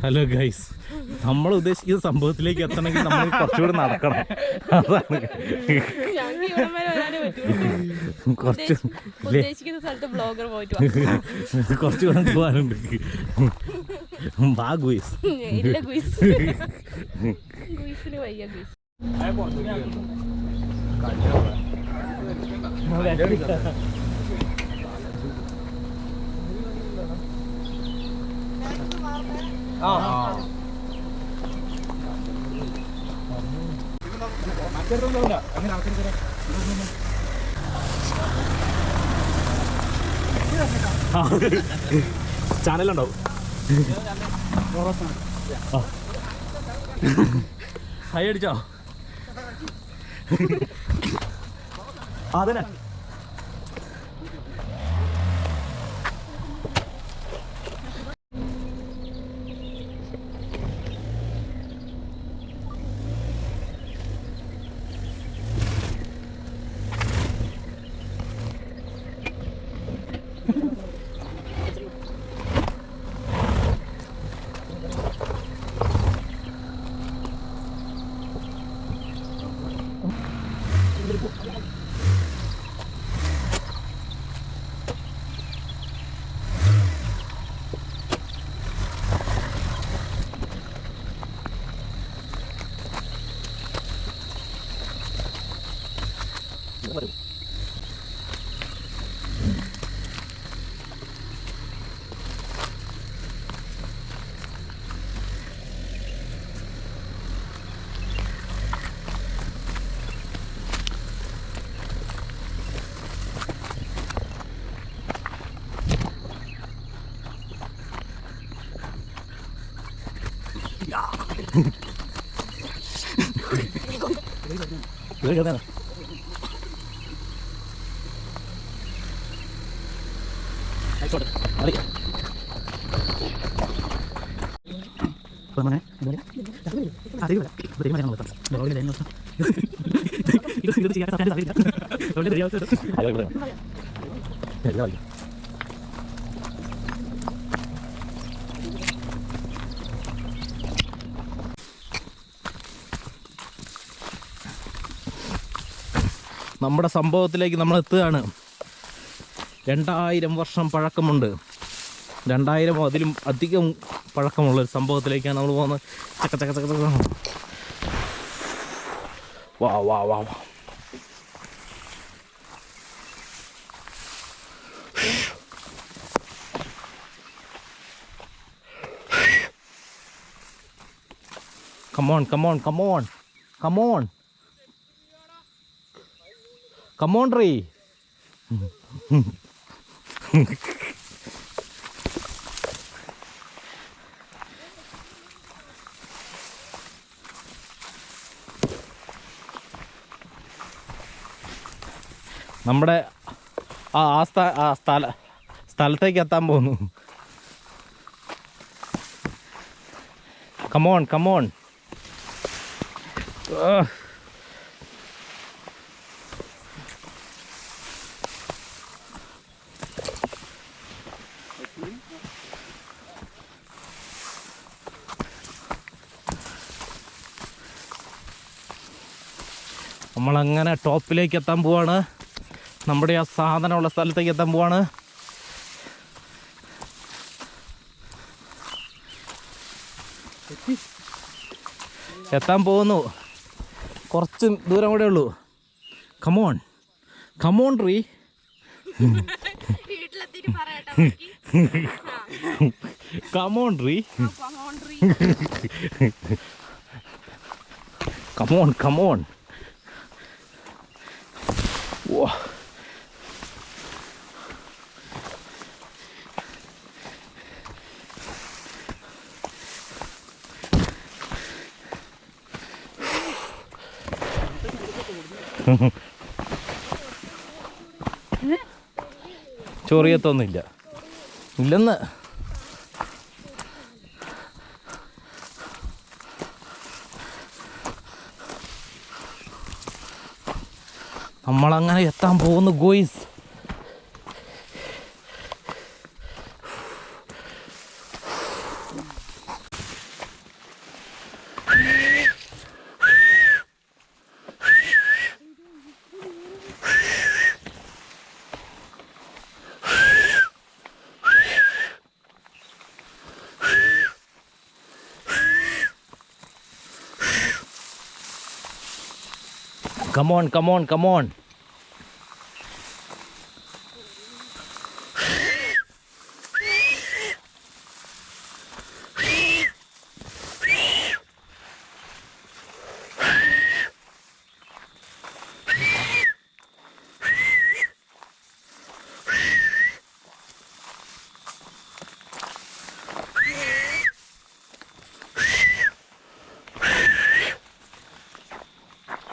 Hello guys, നമ്മൾ ഉദ്ദേശിക്കുന്ന സംഭവത്തിലേക്ക് എത്തണമെങ്കിൽ നമ്മൾ കുറച്ചുകൂടി നടക്കണം. അതാണ് കുറച്ചുകൂടെ പോകാനുണ്ട്. വാ ഗുയിസ്. ചാനലുണ്ടാവും. ഹൈ അടിച്ചോ? അതന്നെ. നമ്മുടെ സംഭവത്തിലേക്ക് നമ്മൾ എത്തുകയാണ്. 2000 വർഷം പഴക്കമുണ്ട്. 2000 അതിലും അധികം പഴക്കമുള്ളൊരു സംഭവത്തിലേക്കാണ് നമ്മൾ പോകുന്നത്. ചക്ക ചക്ക ചക്ക ചക്ക. വാ വാ വാ വാ. Come on, come on, come on, come on. Come on, Ray. നമ്മുടെ സ്ഥലത്തേക്ക് എത്താൻ പോകുന്നു. Come on come on. നമ്മളങ്ങനെ ടോപ്പിലേക്ക് എത്താൻ പോവാണ്. നമ്മുടെ ആ സാധനമുള്ള സ്ഥലത്തേക്ക് എത്താൻ പോവാണ്. എത്താൻ പോകുന്നു. കുറച്ച് ദൂരം കൂടെ ഉള്ളൂ. കമോൺ കമോൺ റീ. കമോൺ റീ. Come on come on. ഓ ചൊറിയത്തൊന്നുമില്ല. ഇല്ലെന്ന്. നമ്മളങ്ങനെ എത്താൻ പോകുന്നു guys. Come on come on come on.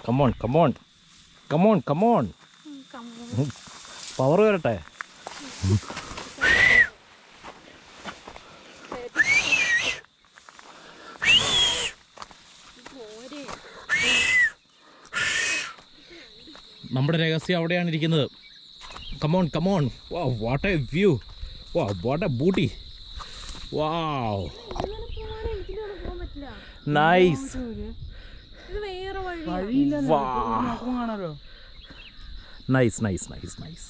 Come on come on come on come on. Power വരട്ടെ. നമ്മുടെ രഹസ്യം അവിടെയാണ് ഇരിക്കുന്നത്. Come on come on. Wow, what a view. Wow, what a beauty. Wow, nice. Nice nice nice nice.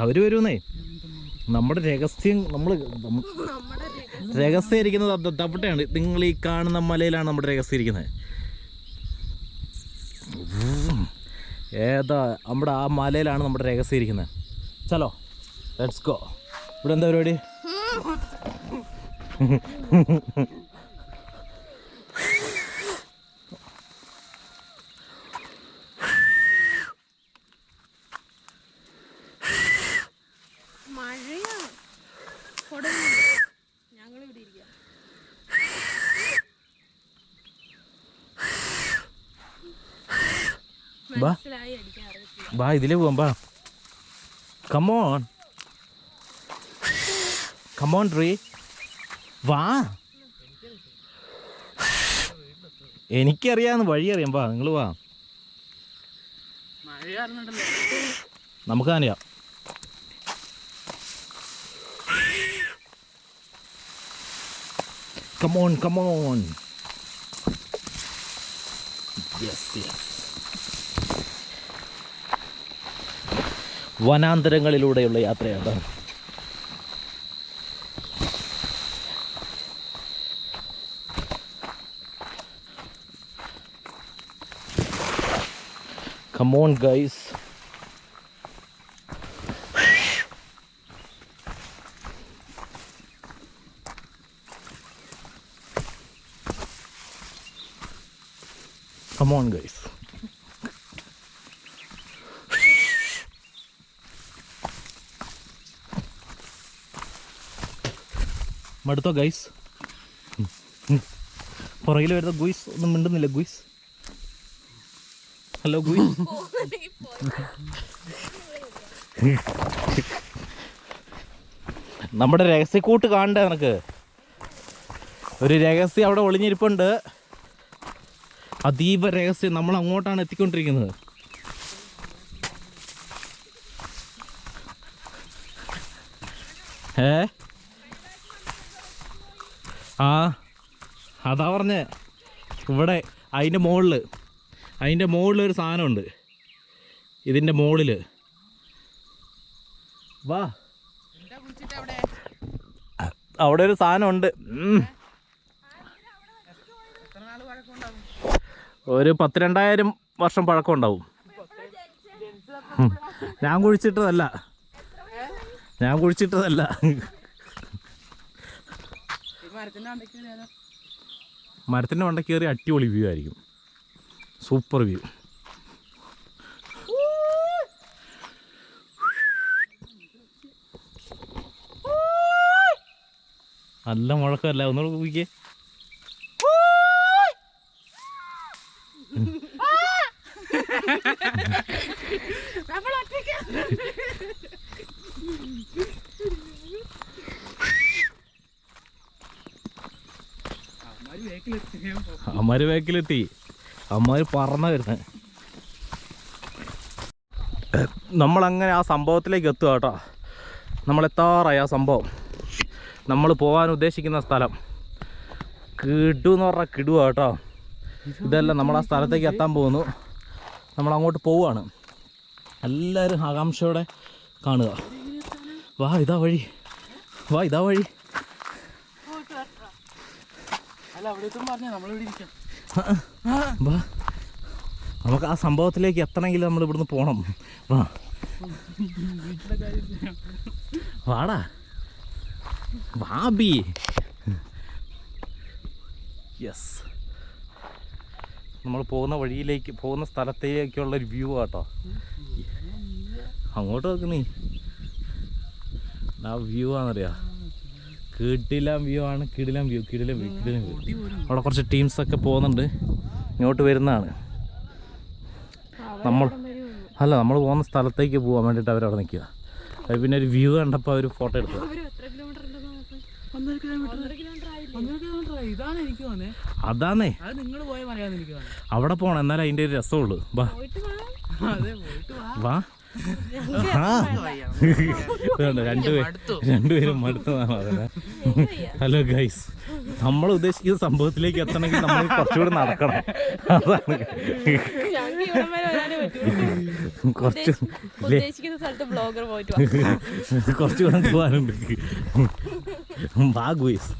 അവര് വരുന്നേ. നമ്മുടെ രഹസ്യം, രഹസ്യം ഇരിക്കുന്നത് അവിടെയാണ്. നിങ്ങൾ ഈ കാണുന്ന മലയിലാണ് നമ്മുടെ രഹസ്യം ഇരിക്കുന്നത്. ഏതാ നമ്മുടെ ആ മലയിലാണ് നമ്മുടെ രഹസ്യം ഇരിക്കുന്നത്. ചലോ, ലെറ്റ്സ് ഗോ. ഇവിടെ എന്താ പരിപാടി? ബാ, ഇതിലേ പോവാം. ബാ, കമോൺ കമോൺ ട്രീ, വാ. എനിക്കറിയാന്ന് വഴി അറിയാം. വാ, നിങ്ങൾ വാ, നമുക്ക് അറിയാം. Come on come on. Yes yes. വനാന്തരങ്ങളിലൂടെയുള്ള യാത്രയാണ്. Come on guys. Come on guys. മടുത്തോ ഗൈസ്? പുറകിൽ വരുന്ന ഗുയിസ് ഒന്നും മിണ്ടുന്നില്ല. Guys, hello guys. നമ്മുടെ രഹസ്യക്കൂട്ട് കാണണ്ടേ നിനക്ക്? ഒരു രഹസ്യം അവിടെ ഒളിഞ്ഞിരിപ്പുണ്ട്. അതീവ രഹസ്യം. നമ്മൾ അങ്ങോട്ടാണ് എത്തിക്കൊണ്ടിരിക്കുന്നത്. അതാ പറഞ്ഞേ. ഇവിടെ അതിൻ്റെ മുകളിൽ ഒരു സാധനമുണ്ട്. ഇതിൻ്റെ മുകളിൽ വാ, അവിടെ ഒരു സാധനമുണ്ട്. ഒരു 10,000-2000 വർഷം പഴക്കം ഉണ്ടാവും. ഞാൻ കുഴിച്ചിട്ടതല്ല. മരത്തിൻ്റെ മണ്ട കയറി അടിപൊളി വ്യൂ ആയിരിക്കും. Super view. നല്ല മുഴക്കമല്ല, ഒന്നുകൂടെ പോയിക്കേ. അമ്മാര് വേക്കിലെത്തി. അമ്മാര് പറന്ന വരുന്നത്. നമ്മളങ്ങനെ ആ സംഭവത്തിലേക്ക് എത്തുക കേട്ടോ. നമ്മളെത്താറായി ആ സംഭവം. നമ്മൾ പോകാൻ ഉദ്ദേശിക്കുന്ന സ്ഥലം കിടു എന്ന് പറഞ്ഞാൽ കിടുക കേട്ടോ. ഇതെല്ലാം നമ്മൾ ആ സ്ഥലത്തേക്ക് എത്താൻ പോകുന്നു. നമ്മളങ്ങോട്ട് പോവുകയാണ്. എല്ലാവരും ആകാംക്ഷയോടെ കാണുക. വാ ഇതാ വഴി, വാ ഇതാ വഴി. വാ നമുക്ക് ആ സംഭവത്തിലേക്ക് എത്തണമെങ്കിൽ നമ്മൾ ഇവിടുന്ന് പോകണം. വാ വാടാ വാബി. യെസ്, നമ്മൾ പോകുന്ന വഴിയിലേക്ക്, പോകുന്ന സ്ഥലത്തേക്കുള്ളൊരു വ്യൂ ആട്ടോ. അങ്ങോട്ട് നോക്ക് നീ, ആ വ്യൂ ആണെന്നറിയാം. കിടിലം വ്യൂ ആണ്, കിടിലം വ്യൂ. അവിടെ കുറച്ച് ടീംസൊക്കെ പോകുന്നുണ്ട്, ഇങ്ങോട്ട് വരുന്നതാണ്. നമ്മൾ പോകുന്ന സ്ഥലത്തേക്ക് പോകാൻ വേണ്ടിയിട്ട് അവരവിടെ നിൽക്കുക. അത് പിന്നെ ഒരു വ്യൂ കണ്ടപ്പോൾ അവർ ഫോട്ടോ എടുത്തു. അതാന്നേ, അവിടെ പോണം, എന്നാലും അതിൻ്റെ ഒരു രസമുള്ളൂ. വാ വാ. രണ്ടുപേരും മടുത്തതാണ് അതിനെ. ഹലോ ഗൈസ്, നമ്മൾ ഉദ്ദേശിക്കുന്ന സംഭവത്തിലേക്ക് എത്തണമെങ്കിൽ നമ്മൾ കുറച്ചുകൂടി നടക്കണം. അതാണ് കുറച്ചുകൂടെ പോകാനുണ്ട്. വാ ഗുയിസ്.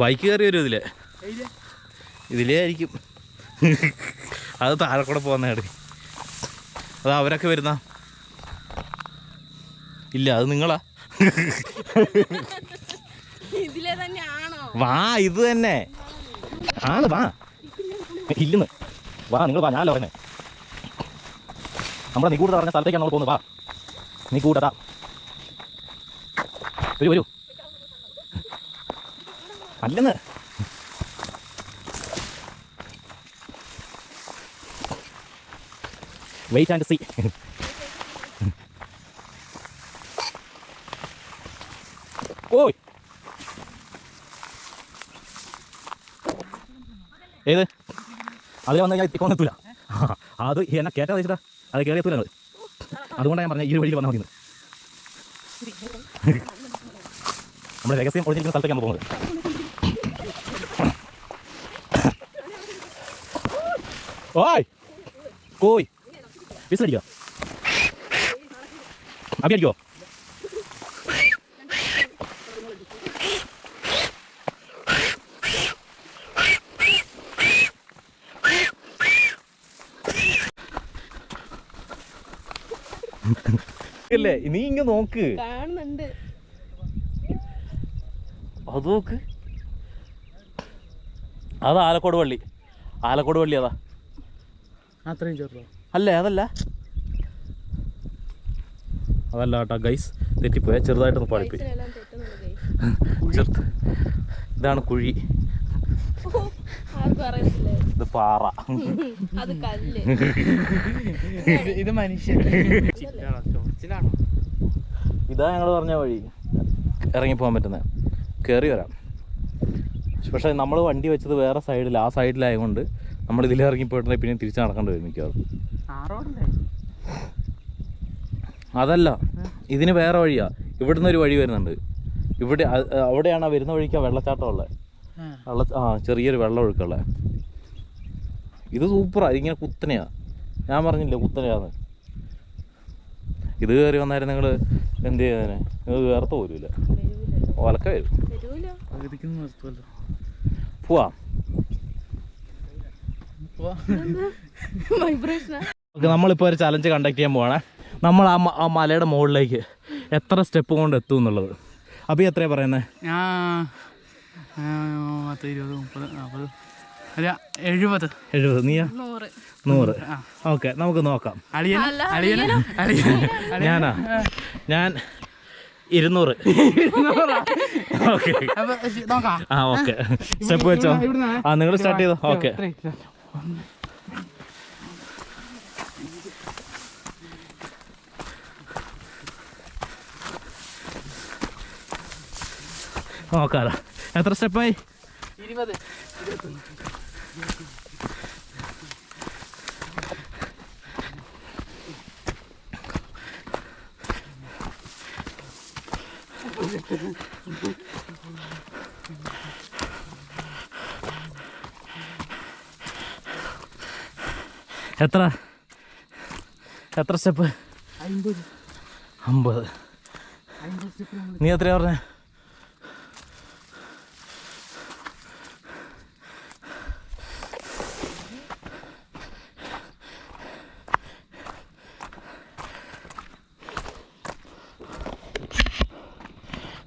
ബൈക്ക് കയറി വരും ഇതിലേ ആയിരിക്കും. അത് താഴെ കൂടെ പോകുന്നതാണ്. അത് അവരൊക്കെ വരുന്ന ഇല്ല, അത് നിങ്ങളാ. വാ, ഇത് തന്നെ ആണ്. വാ ഇല്ലെന്ന് വാ, നിങ്ങൾ വാ. ഞാനല്ല പറയുന്നത്. നമ്മുടെ നിഗൂഢത പറഞ്ഞ സ്ഥലത്തേക്കാണ് നമ്മൾ പോകുന്നത്. വാ നിഗൂഢത. വരൂ അല്ലെന്ന്. Wait and see. ഓയ് ഏത് അതിൽ വന്ന് ഞാൻ എത്തിക്കോന്ന് എത്തൂല. അത് എന്നെ കയറ്റാൻ വെച്ചിട്ടാ അത് കയറി എത്തൂല. അതുകൊണ്ടാണ് ഞാൻ പറഞ്ഞത് ഈ വഴിയിൽ വന്നാൽ മതി. നമ്മുടെ രഹസ്യം ഒളിഞ്ഞിരിക്കുന്ന സ്ഥലത്തേക്കാണ് പോകുന്നത്. ഓയ് കോയ് വിസിലടിക്കോ? അബി അടിക്കോ? ല്ലേ നീ ഇങ്ങ നോക്ക്, കാണുന്നുണ്ട്. അത് നോക്ക്, അത് ആലക്കോട് പള്ളി. ആലക്കോട് പള്ളി അതാ. അത്രയും ചെറുതോ? അല്ലേ, അതല്ല കേട്ടോ ഗൈസ്, തെറ്റിപ്പോയ. ചെറുതായിട്ടൊന്ന് പഴിപ്പോയി. ഇതാണ് കുഴി, ഇത് പാറ, ഇത് മനുഷ്യൻ. ഇതാ ഞങ്ങൾ പറഞ്ഞ വഴി. ഇറങ്ങിപ്പോകാൻ പറ്റുന്നത്, കയറി വരാം. പക്ഷേ നമ്മൾ വണ്ടി വെച്ചത് വേറെ സൈഡിൽ, ആ സൈഡിലായതുകൊണ്ട് നമ്മൾ ഇതിലിറങ്ങി പോയിട്ടുണ്ടെങ്കിൽ പിന്നെ തിരിച്ച് നടക്കേണ്ടി വരും മിക്കവാറും. അതല്ല, ഇതിന് വേറെ വഴിയാ. ഇവിടുന്ന് ഒരു വഴി വരുന്നുണ്ട്. ഇവിടെ അവിടെയാണ് വരുന്ന വഴിക്കാ വെള്ളച്ചാട്ടം ഉള്ളത്. ചെറിയൊരു വെള്ളം ഒഴുക്കുള്ളത്. ഇത് സൂപ്പറാ. ഇങ്ങനെ കുത്തനെയാ. ഞാൻ പറഞ്ഞില്ലേ കുത്തനെയാന്ന്. ഇത് കയറി വന്നാലും നിങ്ങൾ എന്ത് ചെയ്യാനെ? നിങ്ങൾ വേർത്ത് പോലുമില്ല, ഒലക്ക വരും. പോവാ. നമ്മളിപ്പോൾ ഒരു ചലഞ്ച് കണ്ടക്ട് ചെയ്യാൻ പോവാണേ. നമ്മൾ ആ മലയുടെ മുകളിലേക്ക് എത്ര സ്റ്റെപ്പ് കൊണ്ട് എത്തും എന്നുള്ളത്. അപ്പോൾ എത്രയാണ് പറയുന്നത്? 70. നീയാ? 100. ഓക്കെ, നമുക്ക് നോക്കാം. ഞാൻ 200. Okay, okay. സ്റ്റെപ്പ് വെച്ചോ. നിങ്ങൾ സ്റ്റാർട്ട് ചെയ്തോ. ഓക്കെ. നോക്കാലോ. എത്ര സ്റ്റെപ്പായി? 20. എത്ര സ്റ്റെപ്പ്? 50. നീ എത്രയാ പറഞ്ഞേ?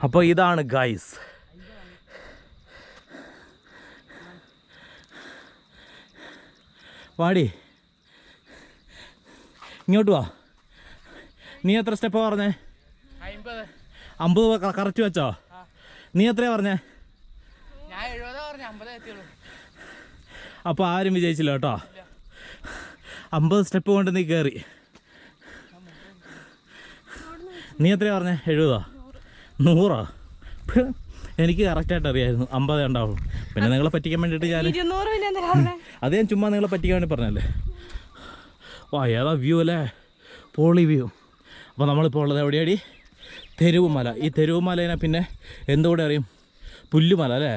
അപ്പോൾ ഇതാണ് ഗൈസ്. വാടി ഇങ്ങോട്ട് വാ. നീ എത്ര സ്റ്റെപ്പാ പറഞ്ഞേ? 50 കറക്റ്റ് വെച്ചോ? നീ എത്രയാ പറഞ്ഞേ? അപ്പോൾ ആരും വിജയിച്ചില്ല കേട്ടോ. 50 സ്റ്റെപ്പ് കൊണ്ട് നീ കയറി. നീ എത്രയാ പറഞ്ഞേ? 70? 100? എനിക്ക് കറക്റ്റായിട്ട് അറിയായിരുന്നു 50 ഉണ്ടാവും. പിന്നെ നിങ്ങളെ പറ്റിക്കാൻ വേണ്ടിയിട്ട് അത് ഞാൻ ചുമ്മാ നിങ്ങളെ പറ്റിക്കാൻ വേണ്ടി പറഞ്ഞല്ലേ. വാ ഏതാ വ്യൂ അല്ലേ, പോളി വ്യൂ. അപ്പോൾ നമ്മളിപ്പോൾ ഉള്ളത് എവിടെയാടി? തെരുവുമല. ഈ തെരുവുമലേനെ പിന്നെ എന്തുകൂടെ അറിയും? പുല്ലുമല അല്ലേ?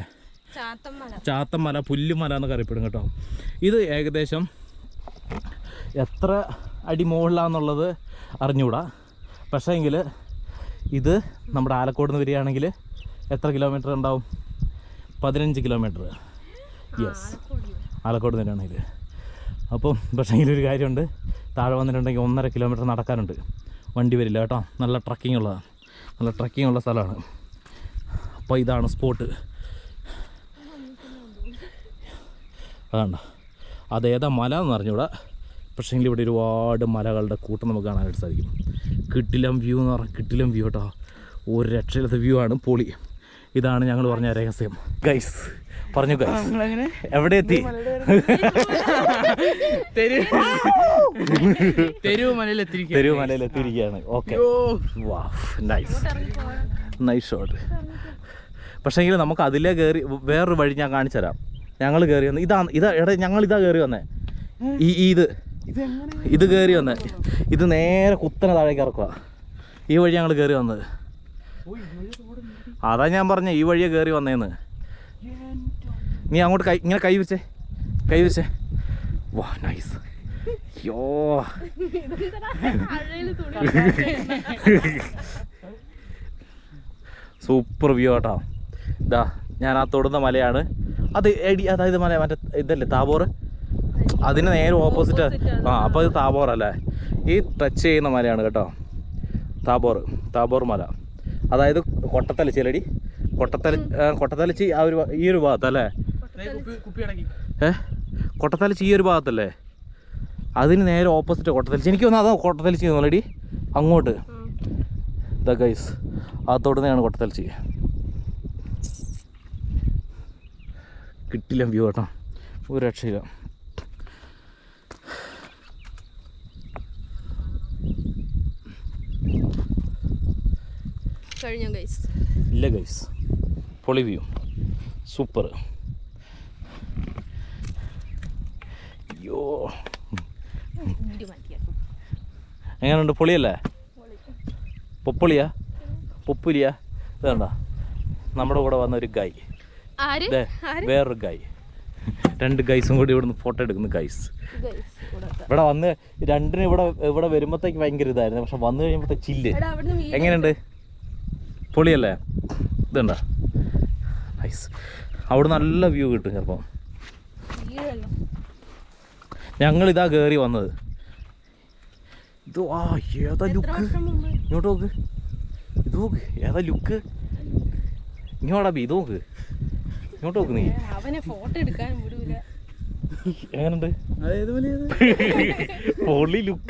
ചാത്തമല, പുല്ലുമല എന്നൊക്കെ അറിയപ്പെടും കേട്ടോ. ഇത് ഏകദേശം എത്ര അടി മുകളിലാണെന്നുള്ളത് അറിഞ്ഞുകൂടാ. പക്ഷേ എങ്കിൽ ഇത് നമ്മുടെ ആലക്കോട് നിന്ന് വരികയാണെങ്കിൽ എത്ര കിലോമീറ്റർ ഉണ്ടാവും? 15 കിലോമീറ്റർ. യെസ്, ആലക്കോട് നിന്ന് വരികയാണെങ്കിൽ. അപ്പം പക്ഷേ എങ്കിലൊരു കാര്യമുണ്ട്, താഴെ വന്നിട്ടുണ്ടെങ്കിൽ 1.5 കിലോമീറ്റർ നടക്കാനുണ്ട്. വണ്ടി വരില്ല കേട്ടോ. നല്ല ട്രക്കിംഗ് ഉള്ളതാണ്, നല്ല ട്രക്കിംഗ് ഉള്ള സ്ഥലമാണ്. അപ്പോൾ ഇതാണ് സ്പോട്ട്. അതാണ്ട, അതേതാ മല എന്ന് അറിഞ്ഞൂടാ. പക്ഷേങ്കിൽ ഇവിടെ ഒരുപാട് മലകളുടെ കൂട്ടം നമുക്ക് കാണാനായിട്ട് സാധിക്കും. കിട്ടിലം വ്യൂ എന്ന് പറഞ്ഞാൽ കിട്ടിലം വ്യൂ കേട്ടോ. ഒരു രക്ഷയില്ലാത്ത വ്യൂ ആണ്, പൊളി. ഇതാണ് ഞങ്ങൾ പറഞ്ഞ രഹസ്യം. ഗൈസ് പറഞ്ഞു, ഗൈസ് എവിടെ എത്തി? തെരുവുമലയിലെത്തിയിരിക്കുകയാണ്. Okay, nice shot. പക്ഷേങ്കിൽ നമുക്ക് അതിലേ കയറി വേറൊരു വഴി ഞാൻ കാണിച്ചു തരാം. ഞങ്ങൾ കയറി വന്ന് ഞങ്ങളിതാ കയറി വന്നേ. ഇത് കയറി വന്നേ. ഇത് നേരെ കുത്തനെ താഴേക്ക് ഇറക്കുക. ഈ വഴി ഞങ്ങൾ കയറി വന്നത്. അതാ ഞാൻ പറഞ്ഞേ, ഈ വഴിയെ കയറി വന്നേന്ന്. നീ അങ്ങോട്ട് ഇങ്ങനെ കൈ വെച്ചേ. വാ നൈസ്. യോ സൂപ്പർ വ്യൂ കേട്ടോ. ഇതാ ഞാൻ ആ തൊടുന്ന മലയാണ് അതായത് മല മറ്റേ ഇതല്ലേ താബോർ, അതിന് നേരെ ഓപ്പോസിറ്റ്. അപ്പോൾ ഇത് താബോർ അല്ലേ? ഈ ടച്ച് ചെയ്യുന്ന മലയാണ് കേട്ടോ താബോർ മല. അതായത് കൊട്ടത്തലച്ചിലടി, കൊട്ടത്തലച്ചി ആ ഒരു ഈ ഒരു ഭാഗത്തല്ലേ? കൊട്ടത്തലച്ചി ഈ ഒരു ഭാഗത്തല്ലേ? അതിന് നേരെ ഓപ്പോസിറ്റ് കൊട്ടത്തലച്ചി. എനിക്ക് തോന്നുന്നു അതാ കൊട്ടത്തലച്ചി തോന്നലടി അങ്ങോട്ട്. ദ ഗൈസ്, ആ തൊടുന്നതാണ് കൊട്ടത്തലച്ചി. കിട്ടില്ല വ്യൂ കേട്ടോ, ഒരു രക്ഷയില്ല. ഇല്ല ഗൈസ്, പൊളി വ്യൂ, സൂപ്പർ. അയ്യോ എങ്ങനെയുണ്ട്? പൊളിയല്ലേ? പൊപ്പുലിയാ? ഇതണ്ട നമ്മുടെ കൂടെ വന്ന ഒരു ഗായ്, വേറൊരു ഗായ്. 2 ഗൈസും കൂടി ഇവിടുന്ന് ഫോട്ടോ എടുക്കുന്ന ഗൈസ്. ഇവിടെ വന്ന് രണ്ടിനും ഇവിടെ വരുമ്പോഴത്തേക്ക് ഭയങ്കര ഇതായിരുന്നു. പക്ഷെ വന്നു കഴിയുമ്പോഴത്തേക്ക് ചില്ല്. എങ്ങനെയുണ്ട്? പൊളിയല്ലേ? ഇതുണ്ട നൈസ്. അവിടെ നല്ല വ്യൂ കിട്ടും ചിലപ്പോൾ. ഞങ്ങളിതാ കയറി വന്നത്. ഇത് ഏതാ ലുക്ക്? ഇങ്ങോട്ട് നോക്ക്, ഇത് നോക്ക്, ഏതാ ലുക്ക്? ഇങ്ങോട്ടാ ഇത് നോക്ക്, ഇങ്ങോട്ട് നോക്ക്. നീ എങ്ങനെയുണ്ട്? പൊളി ലുക്ക്.